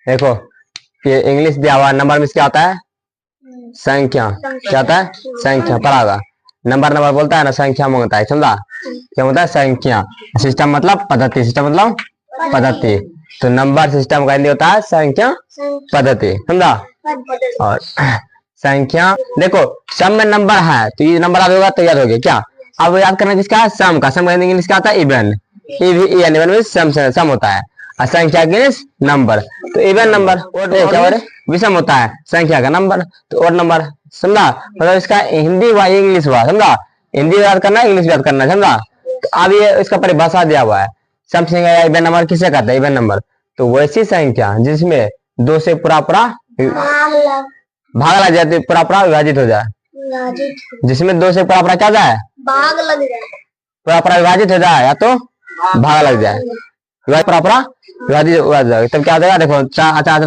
देखो ये इंग्लिश दिया हुआ नंबर में क्या होता है? संख्या। क्या होता है? संख्या। पढ़ागा नंबर नंबर बोलता है ना, संख्या मांगता है, समझा? क्या होता है? संख्या। सिस्टम मतलब पद्धति, सिस्टम मतलब पद्धति। तो नंबर सिस्टम का हिंदी होता है संख्या पद्धति, समझा? और संख्या देखो सम में नंबर है तो ये नंबर आप होगा तो याद हो गया क्या? अब याद करना किसका है? सम का। सम का हिंदी इंग्लिश क्या आता है? इवन। इवन में सम होता है। संख्या के नंबर तो इवन नंबर। क्या बोले? विषम होता है संख्या का नंबर तो और नंबर, समझा? मतलब इसका हिंदी हुआ इंग्लिश हुआ, समझा? हिंदी याद करना, इंग्लिश याद करना, समझा? तो अब ये इसका परिभाषा दिया हुआ है। सम संख्या या इवन नंबर किसे कहते हैं? इवन नंबर तो वैसी संख्या जिसमें दो से पूरा भाग लग जाए, पूरा विभाजित हो जाए। जिसमें दो से पूरा क्या जाए? भाग लग जाए। पूरा विभाजित हो जाए या तो भाग लग जाए। विभाजित हो जाए तब क्या हो जाएगा? देखो क्या हो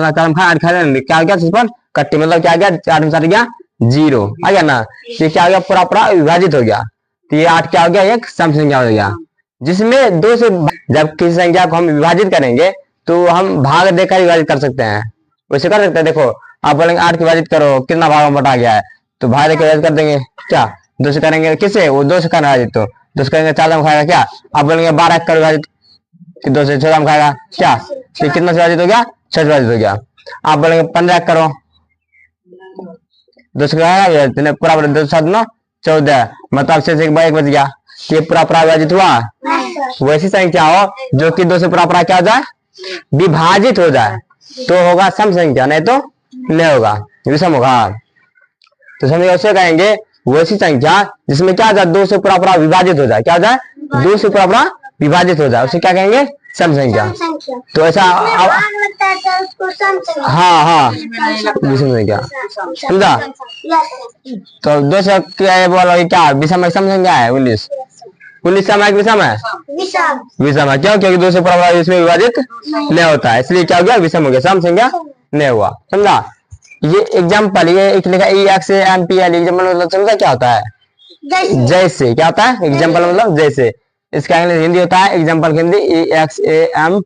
गया? कट्टी मतलब क्या गया? 8 में गया 0 आ गया ना। ये क्या हो गया? पूरा विभाजित हो गया। तो ये 8 क्या हो गया? एक सम संख्या हो गया जिसमें दो से। जब किसी संख्या को हम विभाजित करेंगे तो हम भाग देकर विभाजित कर सकते हैं, वैसे कर सकते हैं। देखो आप बोलेंगे 8 की विभाजित करो, कितना भाग में बटा गया है? तो भाग देकर विभाजित कर देंगे। क्या 2 से करेंगे? किसे? वो 2 से करना है तो 2 से करेंगे 14 में खाएगा। क्या आप बोलेंगे 12 कर विभाजित, 2 से 14 में खाएगा। क्या कितना से विभाजित हो गया? 6 से विभाजित हो गया। आप बोलेंगे 15 करो, 2 से खाएगा पूरा 2 7 9 14 मतलब 6 से 1 बच गया। ये पूरा विभाजित हुआ। वैसी संख्या हो जो कि 2 से पूरा क्या हो जाए? विभाजित हो जाए तो होगा सम संख्या, नहीं तो नहीं होगा, विषम होगा। तो समझिए उसे कहेंगे वैसी संख्या जिसमें क्या हो जाए? 2 से पूरा विभाजित हो जाए। क्या हो जाए? 2 से पूरा विभाजित हो जाए, उसे क्या कहेंगे? सम संख्या। तो ऐसा हाँ विषम संख्या, समझा? तो 2 से क्या बोलो? क्या विषम संख्या है? 19 सम है, विषम है? विषम है। क्यों? क्योंकि 2 से पूरा इसमें विभाजित नहीं होता है, इसलिए क्या हो गया? विषम हो गया, सम संख्या नहीं हुआ, समझा? ये एग्जाम्पल ये एक लिखा EXAMPL एग्जाम्पल मतलब समझा क्या होता है? जैसे। क्या होता है? एग्जाम्पल मतलब जैसे। इसका इंग्लिश हिंदी होता है एग्जाम्पल की हिंदी EXAMPL।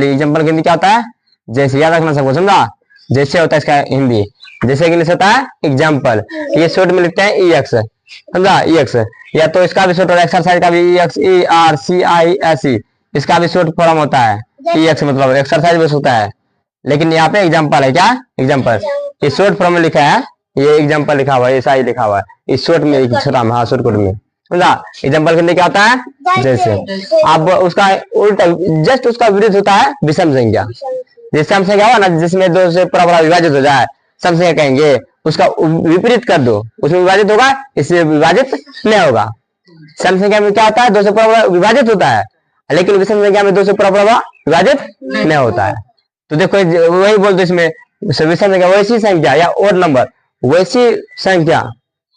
एग्जाम्पल की हिंदी क्या होता है? जैसे। याद रखना सबको, समझा? जैसे होता है इसका हिंदी, जैसे इंग्लिश होता है एग्जाम्पल। ये शॉर्ट में लिखते हैं EX, समझा? EX या तो इसका भी शॉर्ट होता है एक्सरसाइज का भी EXERCISE, इसका भी शॉर्ट फॉर्म होता है EX मतलब एक्सरसाइज बस होता है। लेकिन यहाँ पे एग्जाम्पल है। क्या एग्जाम्पल? ये शॉर्ट फॉर्म में लिखा है, ये एग्जाम्पल लिखा हुआ है, ऐसा ही लिखा हुआ है इस शॉर्ट में, छोटा में। हाँ शॉर्ट में, समझा? एग्जाम्पल के लिए क्या होता है? जैसे। अब उसका उल्टा जस्ट उसका विरुद्ध होता है विषम संख्या। विषम संख्या हुआ ना जिसमें 2 से पूरा विभाजित हो जाए, सम संख्या कहेंगे। उसका विपरीत कर दो, उसमें विभाजित होगा, इससे विभाजित नहीं होगा। सम संख्या में क्या होता है? 2 से पूरा विभाजित होता है, लेकिन विषम संख्या में 2 से पूरा विभाजित नहीं होता है। तो देखो वही बोलते इसमें विषम संख्या वैसी संख्या या और नंबर वैसी संख्या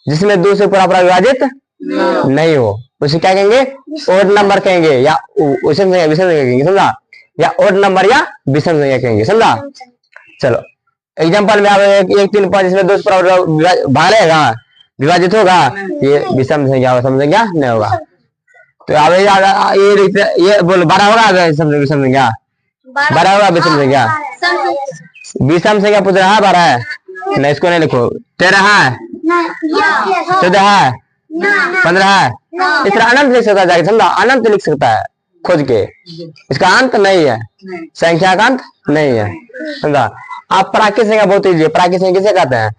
जिसमें 2 से पूरा विभाजित नहीं हो, उसे क्या कहेंगे? और नंबर कहेंगे या विषम संख्या कहेंगे, समझा? या और नंबर या विषम संख्या कहेंगे, समझा? चलो एग्जाम्पल में आप 1 3 5 इसमें 2 से पूरा भाग लेगा, विभाजित होगा, ये विषम संख्या होगा, सम संख्या नहीं होगा। तो अब ये बोलो 12 होगा विषम संख्या? 12 होगा विषम संख्या? विषम संख्या पूछ रहा है 12 है नहीं, इसको नहीं लिखो। 13 है, 14 है, 15 है, इस तरह अनंत लिख सकता है, समझा? अनंत लिख सकता है खोज के, इसका अंत नहीं है, संख्या का अंत नहीं है, समझा? आप प्राकृत संख्या बहुत ईजी है। प्राकृत संख्या किसे कहते हैं?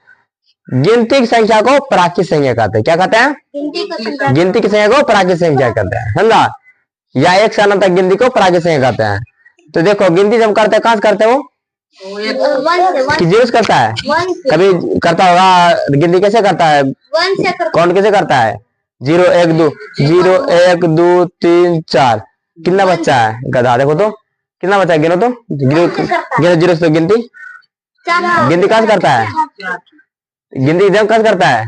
गिनती की संख्या को प्राकृत संख्या कहते हैं। क्या कहते हैं? गिनती की संख्या को प्राकृत संख्या कहते हैं, समझा? या एक से अनंत तक गिनती को प्राकृत संख्या कहते हैं। तो देखो गिनती जब करते हैं कहां से करते हैं? वो जीरो से करता है, कभी करता होगा। गिनती कैसे करता है? कौन कैसे करता है? 0 1 2 0 1 2 3 4 कितना बच्चा है? गधा। देखो तो कितना बच्चा है, गिनो तो। जीरो से तो गिनती कहां से करता है? गिनती जब कहां से करता है?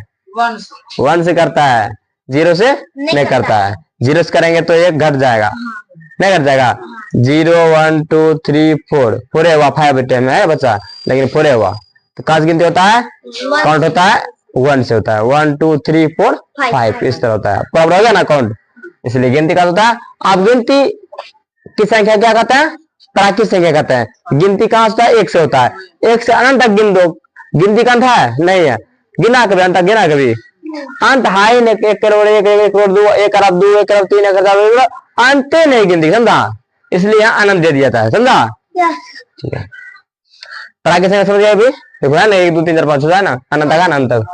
1 से करता है, 0 से नहीं करता है। 0 से करेंगे तो 1 घट जाएगा, नहीं घट जाएगा। 0 1 2 3 4 4 हुआ, 5 टाइम है बच्चा, लेकिन 4 हुआ। तो कहां से गिनती होता है? काउंट होता है 1 से होता है। 1 2 3 4 5 इस तरह होता है। प्रॉब्लम हो गया ना काउंट, इसलिए गिनती का होता है। आप गिनती की संख्या क्या कहते हैं? प्राकृत संख्या कहते हैं। गिनती कहाँ होता है? एक से होता है। एक से अनंत तक गिन दो, गिनती का अंत है नहीं है, गिना कभी अंत, गिना कभी अंत है नहीं। 1 करोड़ 1 करोड़ 2 1 अरब 2 1 करोड़ 3 1 करोड़ अंत नहीं गिनती, समझा, इसलिए यहाँ अनंत दे दिया था, समझा। ठीक है, प्राकृत संख्या समझ गए अभी? देखो है ना 1 2 3 4 5 होता है ना, अनंत का अनंत तक।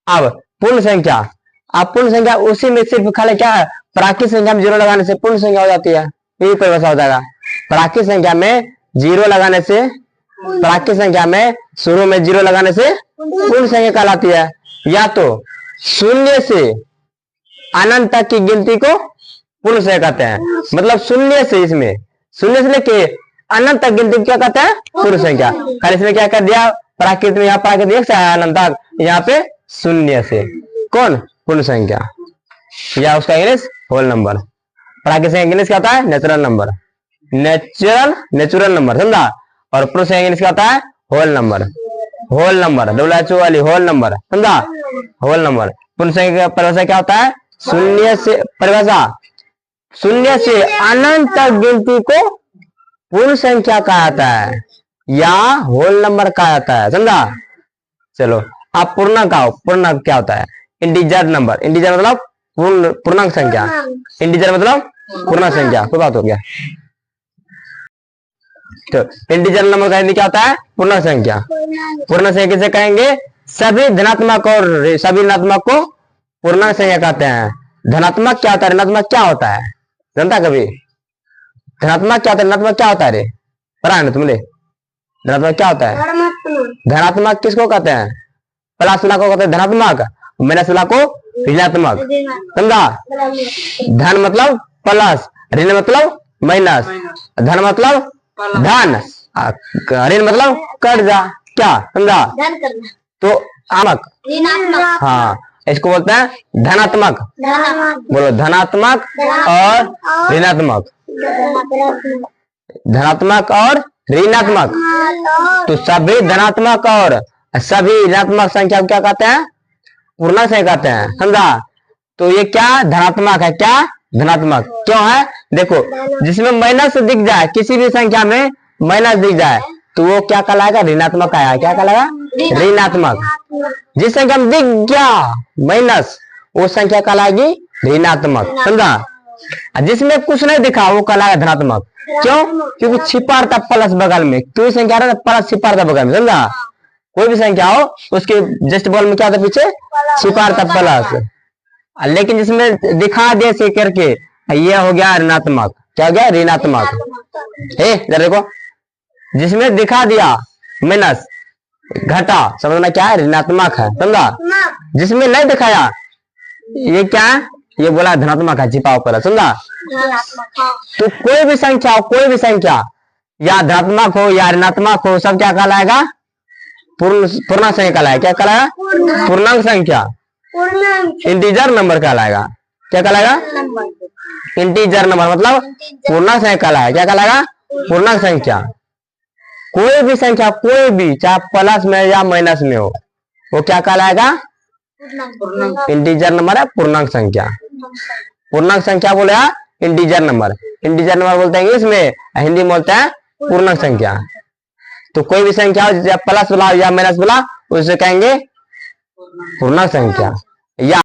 अब पूर्ण संख्या, अब पूर्ण संख्या उसी में सिर्फ खाली क्या है, प्राकृत संख्या में 0 लगाने से पूर्ण संख्या हो जाती है, यही परिभाषा हो जाएगा। प्राकृत संख्या में 0 लगाने से, प्राकृत संख्या में शुरू में 0 लगाने से पूर्ण संख्या कहलाती है। या तो शून्य से अनंत तक की गिनती को पूर्ण संख्या कहते हैं, मतलब शून्य से, इसमें शून्य से लेके अनंत तक गिनती क्या कहते हैं? पूर्ण संख्या। खाली इसमें क्या कर दिया, प्राकृत में यहाँ प्राकृत 1 से अनंत तक, यहाँ पे शून्य से कौन? पूर्ण संख्या, या उसका इंग्लिश होल नंबर। प्राकृत संख्या इंग्लिश क्या होता है? नेचुरल नंबर, नेचुरल नंबर, समझा। और पूर्ण संख्या इंग्लिश क्या होता है? Whole number, whole number, WHO वाली होल नंबर, समझा, होल नंबर। पूर्ण संख्या का परिभाषा क्या होता है? शून्य से, परिभाषा शून्य से अनंत तक गिनती को पूर्ण संख्या कहा जाता है या होल नंबर कहा जाता है, समझा। चलो आप पूर्णांक आओ, पूर्णांक क्या होता है? इंटीजर नंबर, इंटीजर मतलब पूर्णांक संख्या, इंटीजर मतलब पूर्णांक संख्या, कोई बात हो गया। तो इंटीजर नंबर का क्या होता है? पूर्णांक संख्या। पूर्णांक संख्या किसे कहेंगे? सभी धनात्मक और सभी ऋणात्मक को पूर्णांक संख्या कहते हैं। धनात्मक क्या होता है, ऋणात्मक क्या होता है, जानता कभी? धनात्मक क्या होता है, ऋणात्मक क्या होता है? रे पढ़ा है ना तुमने? धनात्मक क्या होता है? धनात्मक किसको कहते हैं? प्लस वाला को कहते हैं धनात्मक, माइनस वाला को ऋणात्मक, समझा। धन मतलब प्लस, ऋण मतलब माइनस, धन मतलब धन, ऋण मतलब कर्जा, क्या, समझा। तो आमक, हाँ, इसको बोलते हैं धनात्मक। बोलो धनात्मक और ऋणात्मक, धनात्मक और ऋणात्मक। तो सभी धनात्मक और सभी ऋणात्मक संख्या को क्या कहते हैं? पूर्णांक संख्या कहते हैं, समझा। तो ये क्या धनात्मक है, क्या धनात्मक क्यों है? देखो, जिसमें माइनस दिख जाए, किसी भी संख्या में माइनस दिख जाए तो वो क्या कहलाएगा? ऋणात्मक आया, क्या कहलाएगा? ऋणात्मक। जिस संख्या में दिख गया माइनस, वो संख्या कहलाएगी ऋणात्मक, समझा। जिसमें कुछ नहीं दिखा वो कहलाएगा धनात्मक, क्यों? क्योंकि छिपा रहता प्लस बगल में, कोई संख्या रहता प्लस छिपा रहता बगल में, समझा। कोई भी संख्या हो उसके जस्ट बगल में क्या होता? पीछे छिपा रहता प्लस। लेकिन जिसमें दिखा दे से करके ये हो गया ऋणात्मक, क्या हो गया? ऋणात्मक। जरा देखो, जिसमें दिखा दिया माइनस घटा, समझना क्या है? ऋणात्मक है, समझा। जिसमें नहीं दिखाया ये क्या है? ये बोला धनात्मक है, छिपा ऊपर, समझा। तो कोई भी संख्या हो, कोई भी संख्या या धनात्मक हो या ऋणात्मक हो, सब क्या कहलाएगा? पूर्णांक संख्या कहलाएगा, क्या कहलाएगा? पूर्णांक संख्या, इंटीजर नंबर कहलाएगा, क्या कहलाएगा? इंटीजर नंबर मतलब पूर्णांक संख्या कहलाएगा, क्या कहलाएगा? पूर्णांक संख्या। कोई भी संख्या, कोई भी, चाहे प्लस में या माइनस में हो, वो क्या कहलाएगा? इंटीजर नंबर है, पूर्णांक संख्या। पूर्णांक संख्या बोले इंटीजर नंबर, इंटीजर नंबर बोलते हैं इंग्लिश में, हिंदी में बोलते हैं पूर्णांक संख्या। तो कोई भी संख्या हो, प्लस वाला या माइनस वाला, उसे कहेंगे पूर्णांक संख्या। या